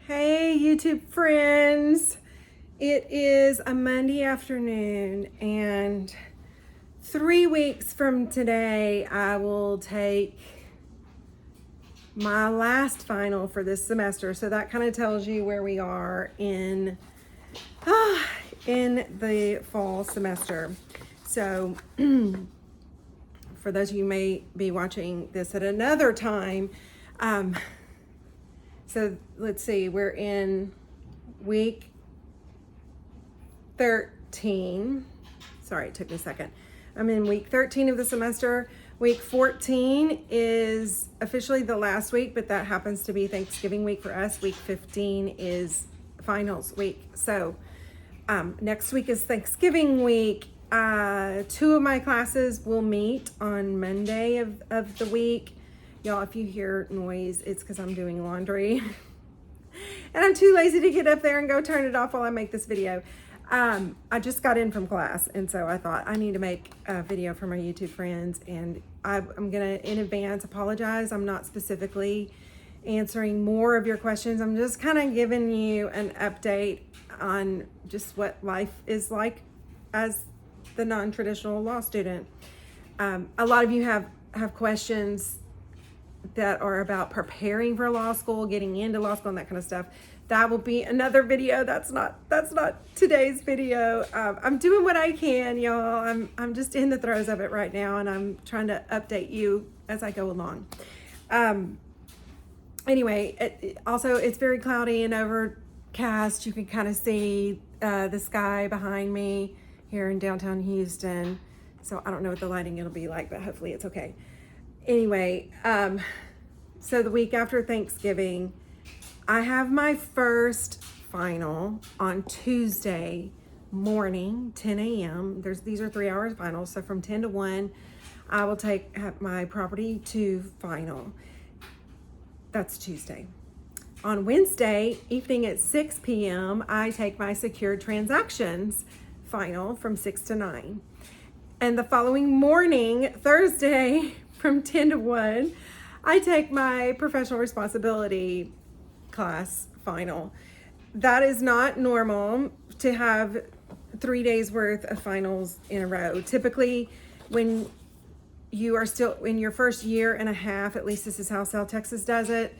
Hey YouTube friends, it is a Monday afternoon and 3 weeks from today I will take my last final for this semester. So that kind of tells you where we are in the fall semester. So for those of you who may be watching this at another time, so let's see, we're in week 13. Sorry, it took me a second. I'm in week 13 of the semester. Week 14 is officially the last week, but that happens to be Thanksgiving week for us. Week 15 is finals week. So next week is Thanksgiving week. 2 of my classes will meet on Monday of the week. Y'all, if you hear noise, it's because I'm doing laundry. And I'm too lazy to get up there and go turn it off while I make this video. I just got in from class, and so I thought I need to make a video for my YouTube friends. And I'm going to, in advance, apologize. I'm not specifically answering more of your questions. I'm just kind of giving you an update on just what life is like as the non-traditional law student. A lot of you have questions that are about preparing for law school, getting into law school, and that kind of stuff. That will be another video. That's not today's video. I'm doing what I can, y'all. I'm just in the throes of it right now, and I'm trying to update you as I go along. Anyway, also it's very cloudy and overcast. You can kind of see the sky behind me here in downtown Houston. So I don't know what the lighting it'll be like, but hopefully it's okay. Anyway, so the week after Thanksgiving, I have my first final on Tuesday morning, 10 a.m. These are 3-hour finals. So from 10 to 1, I will have my Property 2 final. That's Tuesday. On Wednesday evening at 6 p.m., I take my Secured Transactions final from 6 to 9. And the following morning, Thursday, from 10 to 1, I take my Professional Responsibility class final. That is not normal to have 3 days worth of finals in a row. Typically, when you are still in your first year and a half, at least this is how South Texas does it,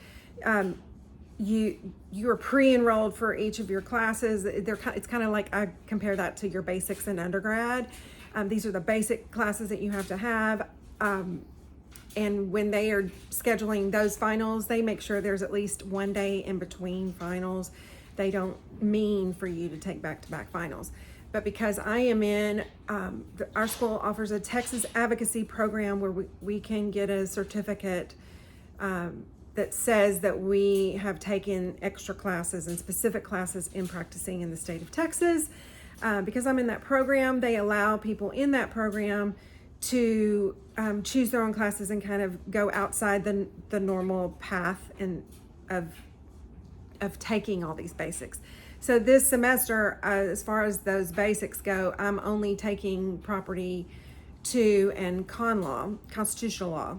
you are pre-enrolled for each of your classes. It's kind of like, I compare that to your basics in undergrad. These are the basic classes that you have to have. And when they are scheduling those finals, they make sure there's at least 1 day in between finals. They don't mean for you to take back-to-back finals. But because I am in, our school offers a Texas advocacy program where we can get a certificate that says that we have taken extra classes and specific classes in practicing in the state of Texas. Because I'm in that program, they allow people in that program to choose their own classes and kind of go outside the normal path of taking all these basics. So this semester, as far as those basics go, I'm only taking Property 2 and constitutional law.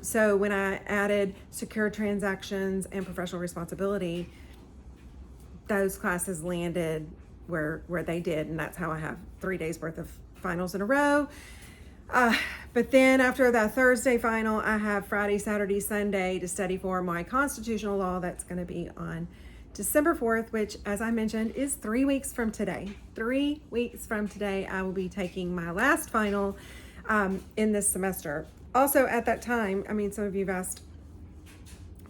So when I added Secure Transactions and Professional Responsibility, those classes landed where they did, and that's how I have 3 days worth of finals in a row. But then after that Thursday final, I have Friday, Saturday, Sunday to study for my constitutional law. That's going to be on December 4th, which, as I mentioned, is 3 weeks from today. 3 weeks from today, I will be taking my last final in this semester. Also at that time, I mean, some of you have asked,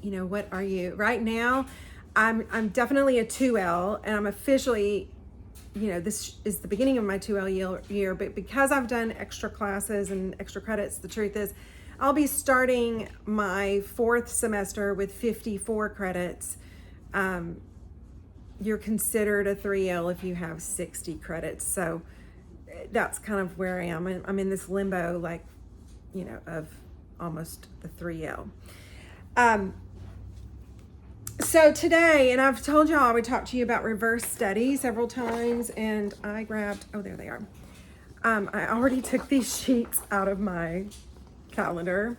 what are you? Right now, I'm definitely a 2L, and I'm officially, this is the beginning of my 2L year, but because I've done extra classes and extra credits, the truth is I'll be starting my 4th semester with 54 credits. You're considered a 3L if you have 60 credits. So that's kind of where I am. I'm in this limbo, of almost the 3L. So today, and I've told y'all I would talk to you about reverse study several times, and I grabbed, oh, there they are. I already took these sheets out of my calendar.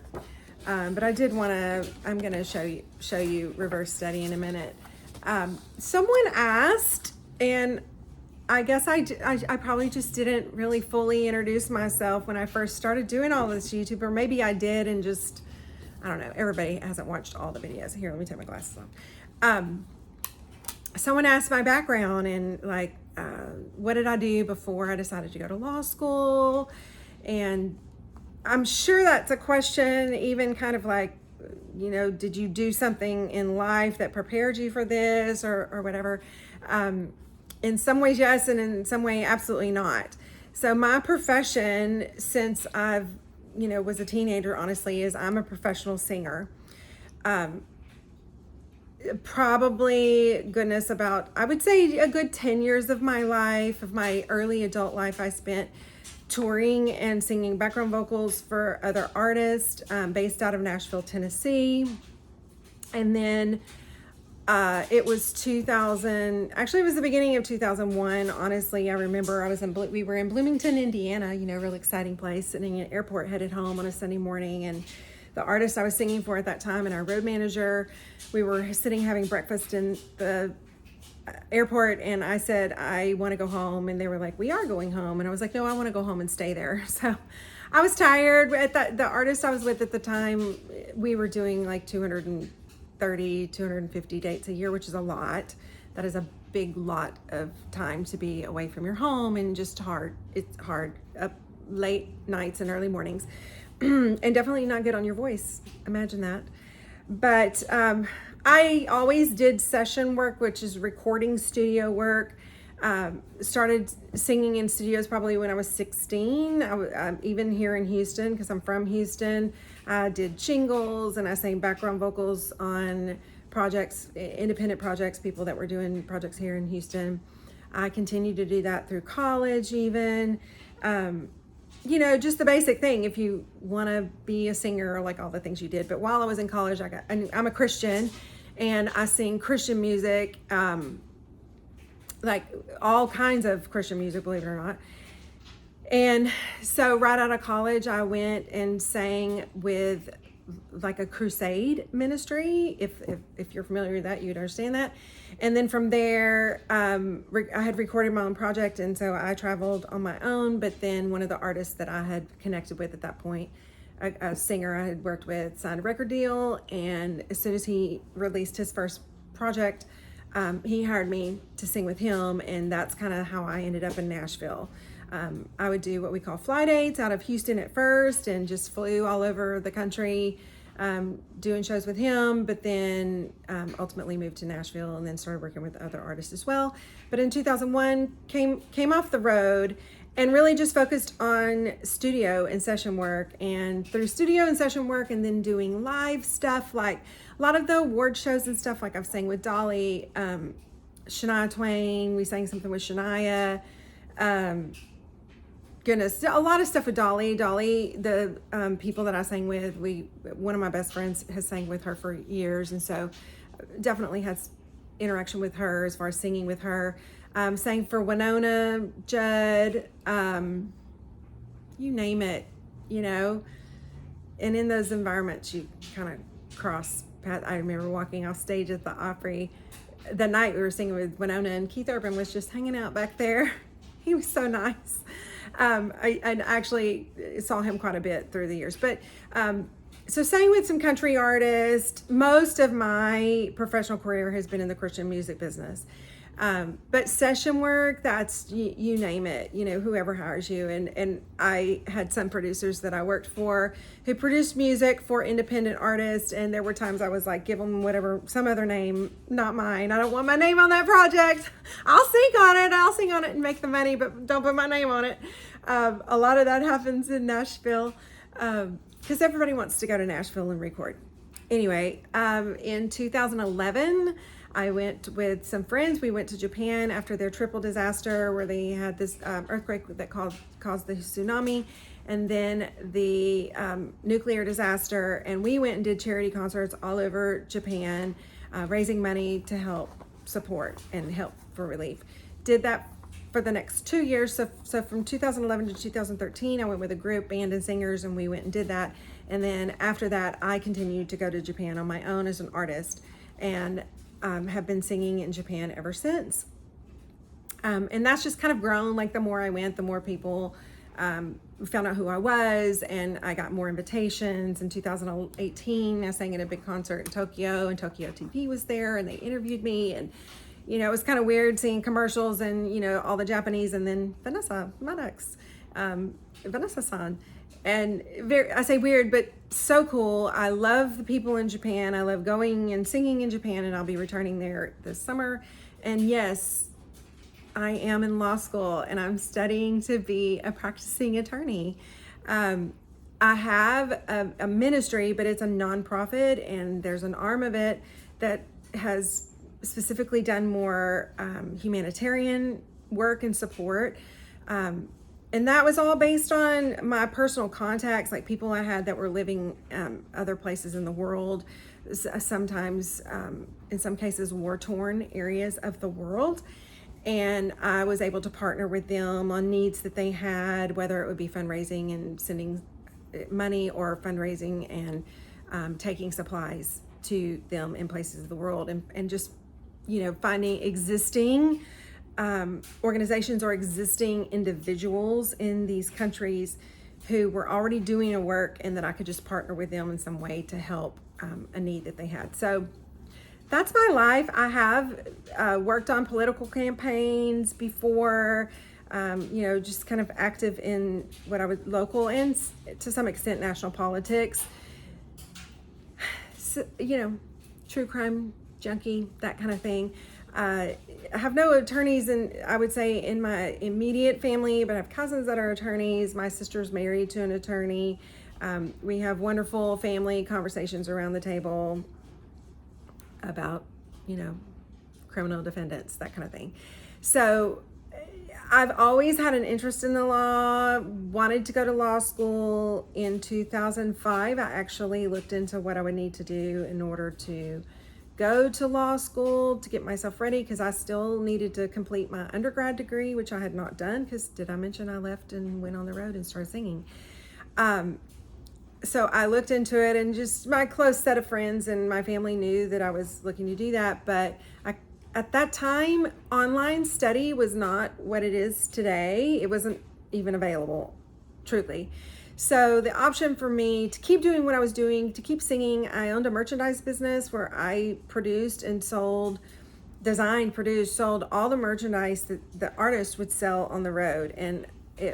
But I did want to, I'm going to show you reverse study in a minute. Someone asked, and I guess I probably just didn't really fully introduce myself when I first started doing all this YouTube, or maybe I did and just, I don't know, everybody hasn't watched all the videos. Here, let me take my glasses off. Someone asked my background and like, what did I do before I decided to go to law school? And I'm sure that's a question, even kind of like, you know, did you do something in life that prepared you for this or whatever? In some ways, yes, and in some way, absolutely not. So my profession, since I've, you know, was a teenager, honestly, is I'm a professional singer. Probably, goodness, about, I would say a good 10 years of my life, of my early adult life, I spent touring and singing background vocals for other artists based out of Nashville, Tennessee. And then it was 2000, actually it was the beginning of 2001. Honestly, I remember we were in Bloomington, Indiana, you know, really exciting place, sitting in an airport headed home on a Sunday morning. And the artist I was singing for at that time and our road manager, we were sitting having breakfast in the airport, and I said, I want to go home. And they were like, we are going home. And I was like, no, I want to go home and stay there. So I was tired. The artist I was with at the time, we were doing like 230, 250 dates a year, which is a lot. That is a big lot of time to be away from your home, and just hard. It's hard, up late nights and early mornings. And definitely not good on your voice. Imagine that. But I always did session work, which is recording studio work. Started singing in studios probably when I was 16. Even here in Houston, because I'm from Houston, I did jingles and I sang background vocals on projects, independent projects, people that were doing projects here in Houston. I continued to do that through college even. You know, just the basic thing if you want to be a singer, like all the things you did. But while I was in college, I'm a Christian, and I sing Christian music, like all kinds of Christian music, believe it or not. And so right out of college, I went and sang with like a crusade ministry. If you're familiar with that, you'd understand that. And then from there, I had recorded my own project, and so I traveled on my own. But then one of the artists that I had connected with at that point, a singer I had worked with, signed a record deal. And as soon as he released his first project, he hired me to sing with him. And that's kind of how I ended up in Nashville. I would do what we call fly dates out of Houston at first, and just flew all over the country doing shows with him, but then ultimately moved to Nashville and then started working with other artists as well. But in 2001, came off the road and really just focused on studio and session work. And through studio and session work, and then doing live stuff, like a lot of the award shows and stuff, like I've sang with Dolly, Shania Twain, we sang something with Shania, goodness, a lot of stuff with Dolly. The people that I sang with, one of my best friends has sang with her for years, and so definitely has interaction with her as far as singing with her. Sang for Winona, Judd, you name it, you know. And in those environments, you kind of cross paths. I remember walking off stage at the Opry the night we were singing with Winona, and Keith Urban was just hanging out back there. He was so nice. I actually saw him quite a bit through the years. But so sang with some country artists. Most of my professional career has been in the Christian music business. But session work, that's, you name it, you know, whoever hires you. And I had some producers that I worked for who produced music for independent artists. And there were times I was like, give them whatever, some other name, not mine. I don't want my name on that project. I'll sing on it and make the money, but don't put my name on it. A lot of that happens in Nashville because everybody wants to go to Nashville and record. Anyway, in 2011, I went with some friends. We went to Japan after their triple disaster, where they had this earthquake that caused the tsunami, and then the nuclear disaster. And we went and did charity concerts all over Japan, raising money to help support and help for relief. Did that for the next 2 years. So from 2011 to 2013, I went with a group, band and singers, and we went and did that. And then after that, I continued to go to Japan on my own as an artist, and have been singing in Japan ever since. And that's just kind of grown. Like the more I went, the more people found out who I was, and I got more invitations. In 2018, I sang at a big concert in Tokyo, and Tokyo TV was there, and they interviewed me. And it was kind of weird seeing commercials and all the Japanese, and then Vanessa Maddox, Vanessa-san. And I say weird, but so cool. I love the people in Japan. I love going and singing in Japan, and I'll be returning there this summer. And yes, I am in law school, and I'm studying to be a practicing attorney. I have a ministry, but it's a nonprofit, and there's an arm of it that has specifically done more humanitarian work and support. And that was all based on my personal contacts, like people I had that were living other places in the world, sometimes, in some cases, war-torn areas of the world. And I was able to partner with them on needs that they had, whether it would be fundraising and sending money, or fundraising and taking supplies to them in places of the world, and just, finding existing organizations or existing individuals in these countries who were already doing a work, and that I could just partner with them in some way to help a need that they had. So that's my life. I have worked on political campaigns before, just kind of active in what I would local and to some extent national politics. So, true crime junkie, that kind of thing. I have no attorneys I would say in my immediate family, but I have cousins that are attorneys. My sister's married to an attorney. We have wonderful family conversations around the table about, criminal defendants, that kind of thing. So I've always had an interest in the law, wanted to go to law school. In 2005, I actually looked into what I would need to do in order to go to law school to get myself ready, because I still needed to complete my undergrad degree, which I had not done, because did I mention I left and went on the road and started singing? So I looked into it, and just my close set of friends and my family knew that I was looking to do that. But at that time, online study was not what it is today. It wasn't even available, truly. So the option for me to keep doing what I was doing, to keep singing, I owned a merchandise business where I produced and sold, sold all the merchandise that the artist would sell on the road. And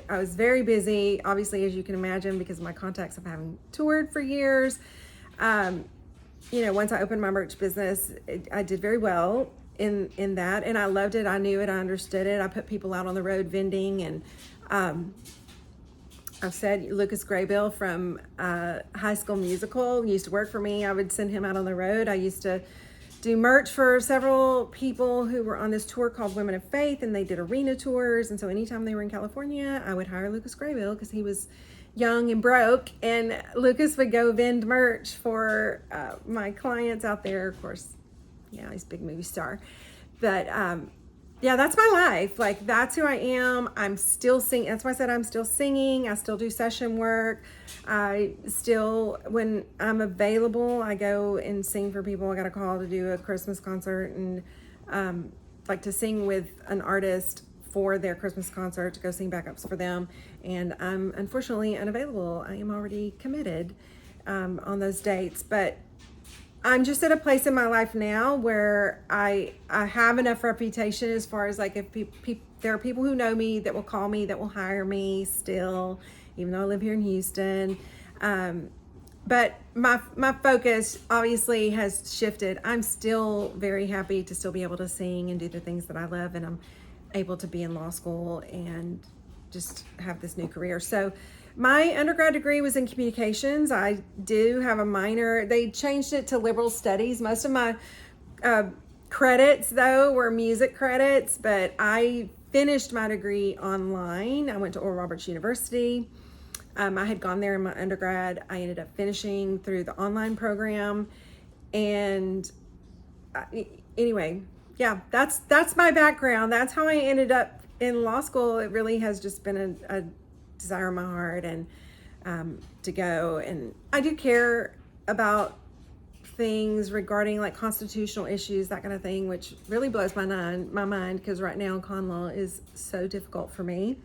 I was very busy, obviously, as you can imagine, because of my contacts of having toured for years. Once I opened my merch business, I did very well in that, and I loved it. I knew it. I understood it. I put people out on the road vending, and I've said Lucas Graybill from High School Musical used to work for me. I would send him out on the road. I used to do merch for several people who were on this tour called Women of Faith, and they did arena tours. And so anytime they were in California, I would hire Lucas Graybill, because he was young and broke, and Lucas would go vend merch for my clients out there. Of course, yeah, he's a big movie star. But yeah, that's my life. Like, that's who I am. I'm still singing. That's why I said I'm still singing. I still do session work. I still, when I'm available, I go and sing for people. I got a call to do a Christmas concert, and like to sing with an artist for their Christmas concert, to go sing backups for them. And I'm unfortunately unavailable. I am already committed on those dates. But I'm just at a place in my life now where I have enough reputation, as far as like, if there are people who know me that will call me, that will hire me still, even though I live here in Houston. But my focus obviously has shifted. I'm still very happy to still be able to sing and do the things that I love, and I'm able to be in law school and just have this new career. So my undergrad degree was in communications. I do have a minor. They changed it to liberal studies. Most of my credits, though, were music credits, but I finished my degree online. I went to Oral Roberts University. I had gone there in my undergrad. I ended up finishing through the online program. And anyway, yeah, that's my background. That's how I ended up in law school. It really has just been a desire of my heart, and to go. And I do care about things regarding like constitutional issues, that kind of thing, which really blows my mind because right now con law is so difficult for me.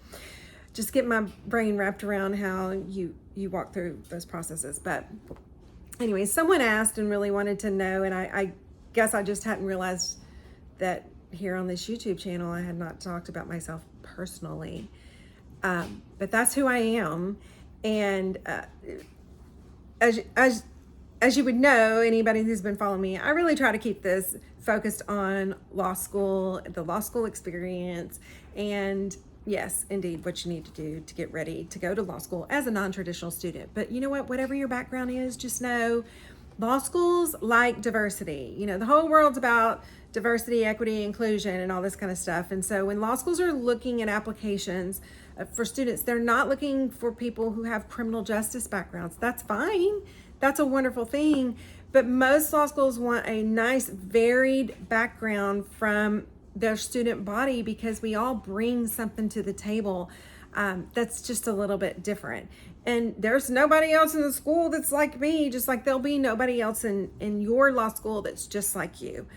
Just get my brain wrapped around how you walk through those processes. But anyway, someone asked and really wanted to know, and I guess I just hadn't realized that here on this YouTube channel I had not talked about myself personally, but that's who I am. And as you would know, anybody who's been following me, I really try to keep this focused on law school, the law school experience, and yes, indeed, what you need to do to get ready to go to law school as a non-traditional student. But you know what, whatever your background is, just know law schools like diversity. You know, the whole world's about diversity, equity, inclusion, and all this kind of stuff. And so when law schools are looking at applications for students, they're not looking for people who have criminal justice backgrounds. That's fine. That's a wonderful thing. But most law schools want a nice varied background from their student body because we all bring something to the table that's just a little bit different. And there's nobody else in the school that's like me, just like there'll be nobody else in your law school that's just like you.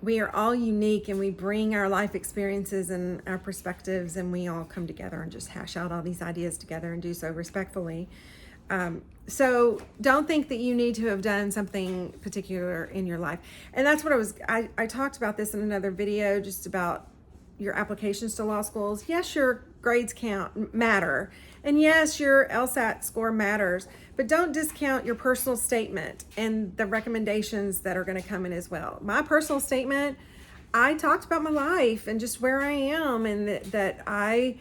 We are all unique and we bring our life experiences and our perspectives, and we all come together and just hash out all these ideas together and do so respectfully. So don't think that you need to have done something particular in your life. And that's what I talked about this in another video, just about your applications to law schools. Yes, your grades matter. And yes, your LSAT score matters, but don't discount your personal statement and the recommendations that are going to come in as well. My personal statement, I talked about my life and just where I am, and that I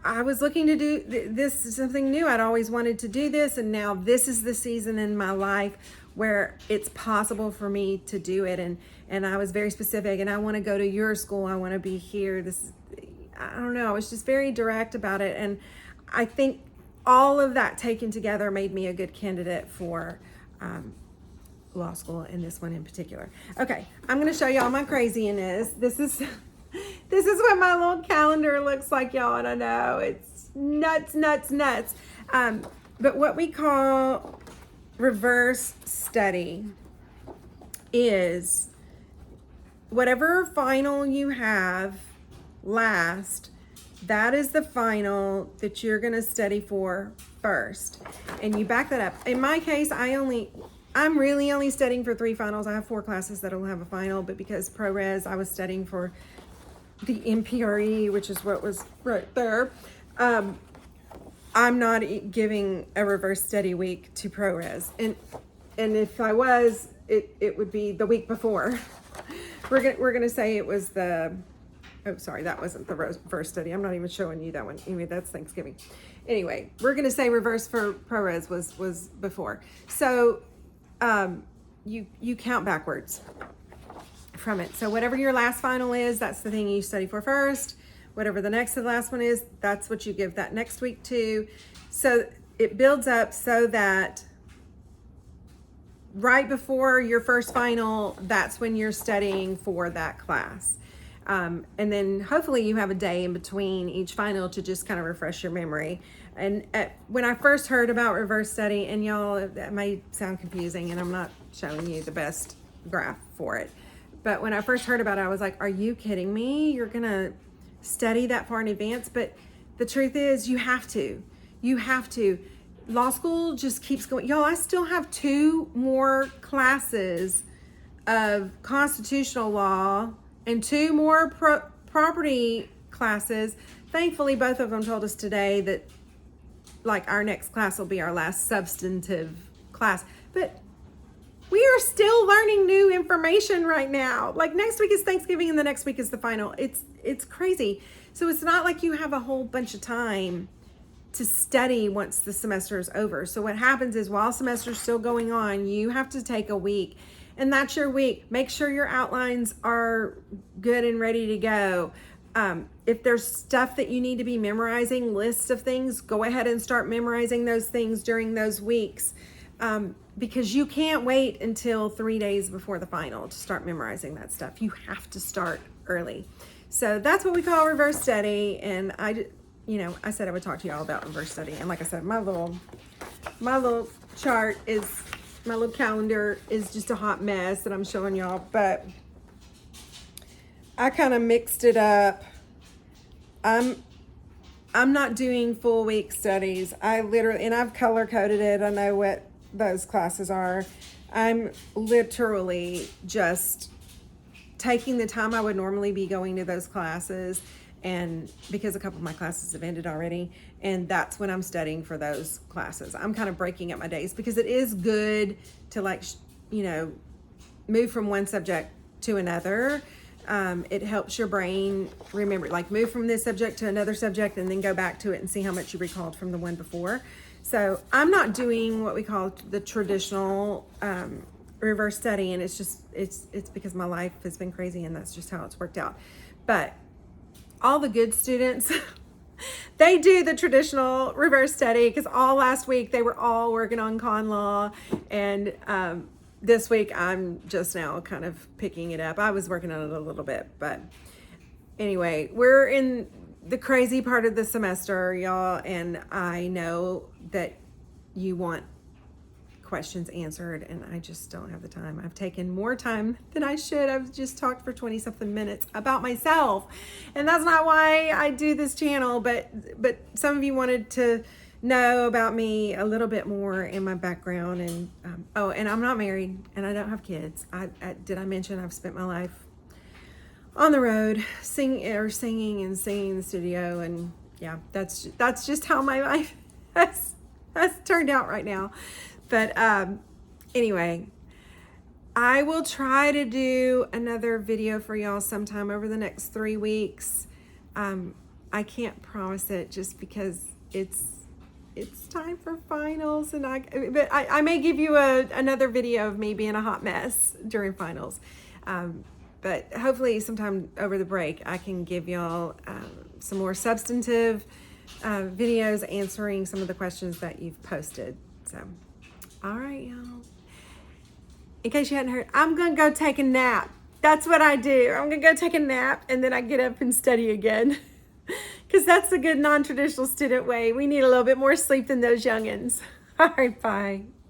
was looking to do this is something new. I'd always wanted to do this, and now this is the season in my life where it's possible for me to do it. And I was very specific, and I want to go to your school. I want to be here. I don't know. I was just very direct about it. And I think all of that taken together made me a good candidate for law school, and this one in particular. Okay, I'm going to show y'all my craziness. This is what my little calendar looks like, y'all, and I know it's nuts. But what we call reverse study is whatever final you have last, that is the final that you're going to study for first. And you back that up. In my case, I'm really only studying for 3 finals. I have 4 classes that'll have a final, but because ProRes, I was studying for the MPRE, which is what was right there. I'm not giving a reverse study week to ProRes, and if I was, it would be the week before. We're gonna say it was the. Oh, sorry, that wasn't the reverse study. I'm not even showing you that one. Anyway, that's Thanksgiving. Anyway, we're gonna say reverse for ProRes was before. So, you count backwards from it. So whatever your last final is, that's the thing you study for first. Whatever the next to the last one is, that's what you give that next week to. So it builds up so that right before your first final, that's when you're studying for that class. And then hopefully you have a day in between each final to just kind of refresh your memory. And when I first heard about reverse study, and y'all, that may sound confusing, and I'm not showing you the best graph for it, but when I first heard about it, I was like, are you kidding me? You're going to study that far in advance? But the truth is, you have to. Law school just keeps going. Y'all, I still have 2 more classes of constitutional law and 2 more property classes. Thankfully, both of them told us today that like our next class will be our last substantive class. But we are still learning new information right now. Like next week is Thanksgiving and the next week is the final. It's crazy. So it's not like you have a whole bunch of time to study once the semester is over. So what happens is while semester's still going on, you have to take a week, and that's your week. Make sure your outlines are good and ready to go. If there's stuff that you need to be memorizing, lists of things, go ahead and start memorizing those things during those weeks. Because you can't wait until 3 days before the final to start memorizing that stuff. You have to start early. So that's what we call reverse study. And you know, I said I would talk to you all about reverse study. And like I said, my little chart is, my little calendar is just a hot mess that I'm showing y'all. But I kind of mixed it up. I'm not doing full week studies. I literally, and I've color coded it. I know what those classes are. I'm literally just taking the time I would normally be going to those classes, and because a couple of my classes have ended already, and that's when I'm studying for those classes. I'm kind of breaking up my days because it is good to, like, you know, move from one subject to another. It helps your brain remember, like, move from this subject to another subject and then go back to it and see how much you recalled from the one before. So I'm not doing what we call the traditional reverse study, and it's just, it's because my life has been crazy and that's just how it's worked out. But all the good students, they do the traditional reverse study, because all last week they were all working on con law, and this week I'm just now kind of picking it up. I was working on it a little bit, but anyway, we're in the crazy part of the semester, y'all, and I know that you want questions answered, and I just don't have the time. I've taken more time than I should. I've just talked for 20 something minutes about myself, and that's not why I do this channel, but some of you wanted to know about me a little bit more in my background, and oh, and I'm not married and I don't have kids. Did I mention I've spent my life on the road singing and singing in the studio, and yeah, that's just how my life has turned out right now. But anyway, I will try to do another video for y'all sometime over the next 3 weeks. I can't promise it just because it's time for finals, but I may give you another video of me being a hot mess during finals. But hopefully sometime over the break, I can give y'all some more substantive videos answering some of the questions that you've posted. So, all right, y'all. In case you hadn't heard, I'm going to go take a nap. That's what I do. I'm going to go take a nap, and then I get up and study again. Because that's a good non-traditional student way. We need a little bit more sleep than those youngins. All right, bye.